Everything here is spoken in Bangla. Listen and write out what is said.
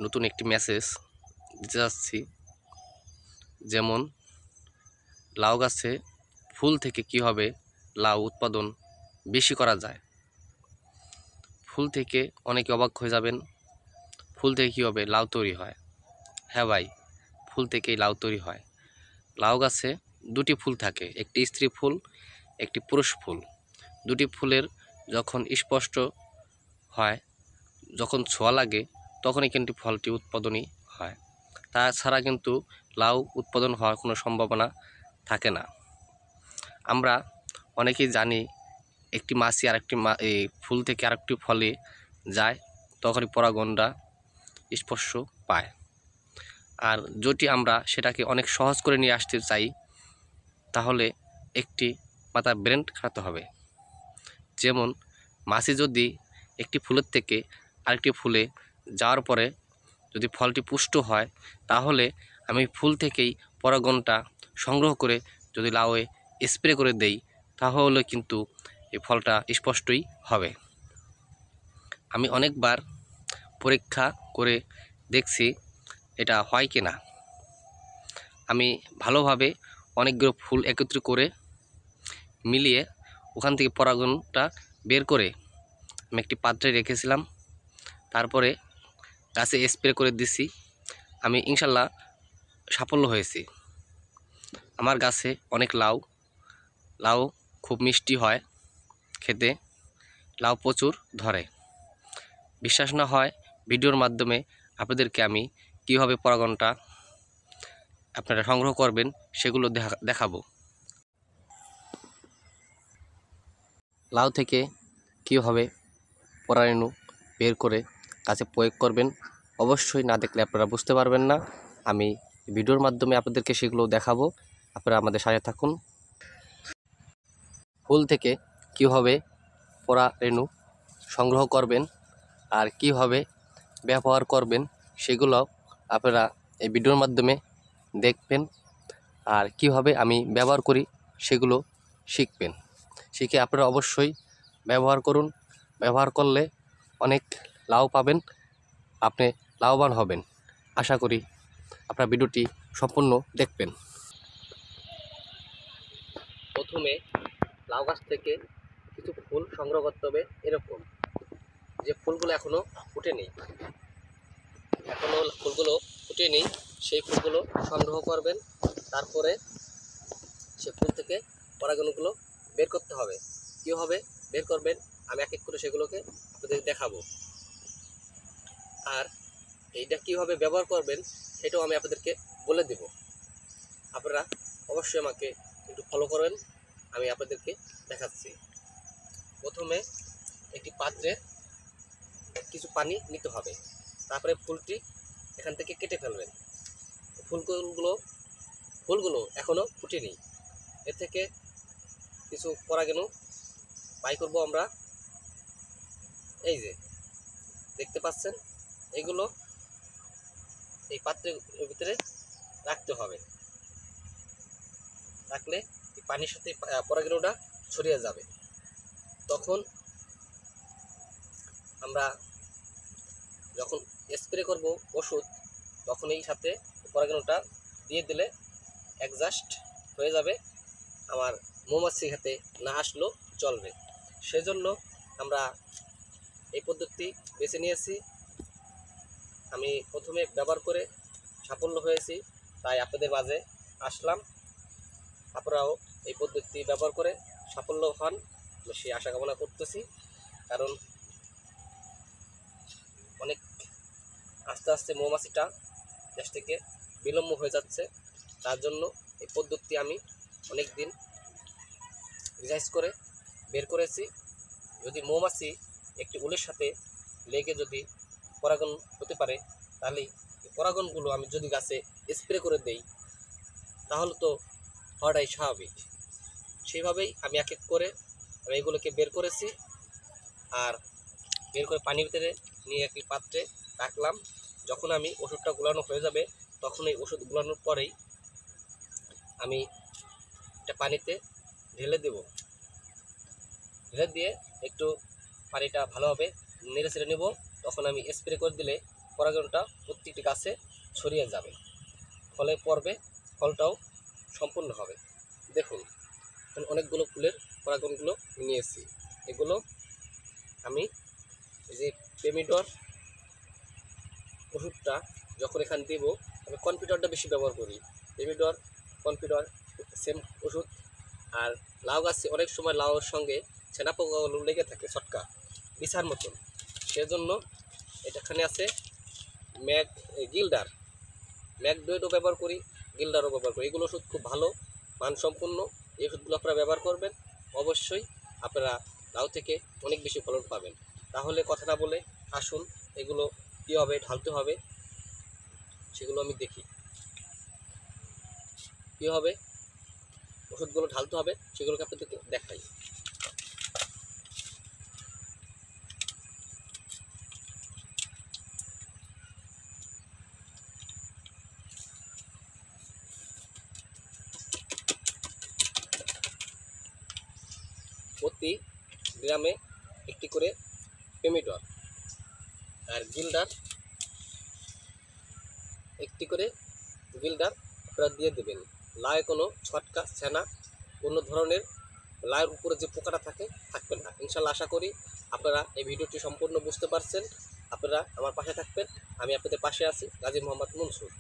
নতুন একটি মেসেজ দিতে যাচ্ছি। যেমন লাউ গাছে ফুল থেকে কীভাবে লাউ উৎপাদন বেশি করা যায়। ফুল থেকে অনেকে অবাক হয়ে যাবেন, ফুল থেকে কীভাবে লাউ তৈরি হয়। হ্যাঁ ভাই, ফুল থেকেই লাউ তৈরি হয়। লাউ গাছে দুটি ফুল থাকে, একটি স্ত্রী ফুল, একটি পুরুষ ফুল। দুটি ফুলের যখন স্পষ্ট হয়, যখন ছোঁয়া লাগে, তখনই কিন্তু ফলটি উৎপাদনই হয়। তাছাড়া কিন্তু লাউ উৎপাদন হওয়ার কোনো সম্ভাবনা থাকে না। আমরা অনেকেই জানি একটি মাছি আরেকটি এই ফুল থেকে আরেকটি ফলে যায়, তখনই পরাগণরা স্পর্শ পায়। আর যদি আমরা সেটাকে অনেক সহজ করে নিয়ে আসতে চাই, তাহলে একটি মাথার ব্রেন খাটাতে হবে। যেমন মাছি যদি একটি ফুলের থেকে আরেকটি ফুলে যাওয়ার পরে যদি ফলটি পুষ্ট হয়, তাহলে আমি ফুল থেকেই পরাগণটা সংগ্রহ করে যদি লাউয়ে স্প্রে করে দেই, তাহলে কিন্তু এই ফলটা স্পষ্টই হবে। আমি অনেকবার পরীক্ষা করে দেখছি এটা হয় কি না। আমি ভালোভাবে অনেকগুলো ফুল একত্র করে মিলিয়ে ওখান থেকে পরাগণটা বের করে আমি একটি পাত্রে রেখেছিলাম। তারপরে গাছে স্প্রে করে দিছি। আমি ইনশাল্লাহ সাফল্য হয়েছি। আমার গাছে অনেক লাউ খুব মিষ্টি হয় খেতে, লাউ প্রচুর ধরে। বিশ্বাস না হয় ভিডিওর মাধ্যমে আপনাদেরকে আমি কীভাবে পরাগণটা আপনারা সংগ্রহ করবেন সেগুলো দেখাবো। লাউ থেকে কীভাবে পরাগণু বের করে গাছে প্রয়োগ করবেন, অবশ্যই না দেখলে আপনারা বুঝতে পারবেন না। আমি ভিডিওর মাধ্যমে আপনাদেরকে সেগুলো দেখাবো, আপনারা আমাদের সাথে থাকুন। ফুল থেকে কীভাবে পরাগণু সংগ্রহ করবেন আর কীভাবে ব্যবহার করবেন সেগুলো আপনারা এই ভিডিওর মাধ্যমে দেখবেন। আর কীভাবে আমি ব্যবহার করি সেগুলো শিখবেন। শিখে আপনারা অবশ্যই ব্যবহার করুন। ব্যবহার করলে অনেক লাউ পাবেন, আপনি লাভবান হবেন। আশা করি আপনার ভিডিওটি সম্পূর্ণ দেখবেন। প্রথমে লাউ গাছ থেকে কিছু ফুল সংগ্রহ করতে হবে। এরকম যে ফুলগুলো এখনো ফুটেনি, সেই ফুলগুলো সংগ্রহ করবেন। তারপরে সে ফুল থেকে পরাগণগুলো বের করতে হবে। কীভাবে বের করবেন আমি এক এক করে সেগুলোকে আপনাদের দেখাবো। আর এইটা কীভাবে ব্যবহার করবেন সেটাও আমি আপনাদেরকে বলে দেব। আপনারা অবশ্যই আমাকে একটু ফলো করবেন, আমি আপনাদেরকে দেখাচ্ছি। প্রথমে একটি পাত্রে কিছু পানি নিতে হবে। তারপরে ফুলটি এখান থেকে কেটে ফেলবেন। ফুলগুলো এখনও ফুটেনি, এর থেকে কিছু পরাগণু বাই করব আমরা। এই যে দেখতে পাচ্ছেন, এগুলো এই পাত্রের ভিতরে রাখতে হবে। রাখলে এই পানির সাথে পরাগণুটা ছড়িয়ে যাবে। তখন আমরা যখন স্প্রে করব ওষুধ, তখন এই সাথে পরাগণুটা দিয়ে দিলে অ্যাডজাস্ট হয়ে যাবে। আমার মৌমাছি হাতে না আসলেও চলবে। সেজন্য আমরা এই পদ্ধতি বেছে নিয়েছি। আমি প্রথমে ব্যবহার করে সাফল্য হয়েছি, তাই আপনাদের মাঝে আসলাম। আপনারাও এই পদ্ধতি ব্যবহার করে সাফল্য হন, সেই আশা কামনা করতেছি। কারণ অনেক আস্তে আস্তে মৌমাছিটা দেশ থেকে বিলম্ব হয়ে যাচ্ছে। তার জন্য এই পদ্ধতি আমি অনেক দিন রিসার্চ করে বের করেছি। যদি মৌমাছি একটি উলের সাথে লেগে যদি পরাগণ হতে পারে, তাহলে এই পরাগণগুলো আমি যদি গাছে স্প্রে করে দেই, তাহলে তো হওয়াটাই স্বাভাবিক। সেইভাবেই আমি এক এক করে আমি এগুলোকে বের করেছি। আর বের করে পানির ভিতরে নিয়ে একটি পাত্রে রাখলাম। যখন আমি ওষুধটা গুলানো হয়ে যাবে, তখন এই ওষুধ গুলানোর পরেই আমি এটা পানিতে ঢেলে দেব। ঢেলে দিয়ে একটু পানিটা ভালোভাবে নেড়ে ছেড়ে নেব। তখন আমি স্প্রে করে দিলে পরাগণটা প্রত্যেকটি গাছে ছড়িয়ে যাবে, ফলে পর্বে ফলটাও সম্পূর্ণ হবে। দেখুন অনেকগুলো ফুলের পরাগণগুলো নিয়েছি। এগুলো আমি এই যে পেমিডর ওষুধটা যখন এখানে দেবো, আমি কনফিডরটা বেশি ব্যবহার করি। পেমিডর, কনফিডর সেম ওষুধ। আর লাউ গাছে অনেক সময় লাউয়ের সঙ্গে ছেনা পোকাগুলো লেগে থাকে ছটকা বিছার মতন, সেজন্য এখানে আছে ম্যাকডোয়েটও ব্যবহার করি, গিল্ডারও ব্যবহার করি। এগুলো ওষুধ খুব ভালো মানসম্পন্ন। এই ওষুধগুলো আপনারা ব্যবহার করবেন, অবশ্যই আপনারা লাউ থেকে অনেক বেশি ফলন পাবেন। তাহলে কথা না বলে আসুন এগুলো কীভাবে ঢালতে হবে সেগুলো আমি দেখি। কীভাবে ওষুধগুলো ঢালতে হবে সেগুলোকে আপনাদেরকে দেখাই। প্রতি গ্রামে একটি করে পেমিডর আর গিল্ডার আপনারা দিয়ে দেবেন। লাউয়ে কোনো ছটকা ছেনা কোনো ধরনের লাউয়ের উপরে যে পোকাটা থাকবে না। ইনশাল্লাহ আশা করি আপনারা এই ভিডিওটি সম্পূর্ণ বুঝতে পারছেন। আপনারা আমার পাশে থাকবেন, আমি আপনাদের পাশে আছি। গাজী মোহাম্মদ মনসুর।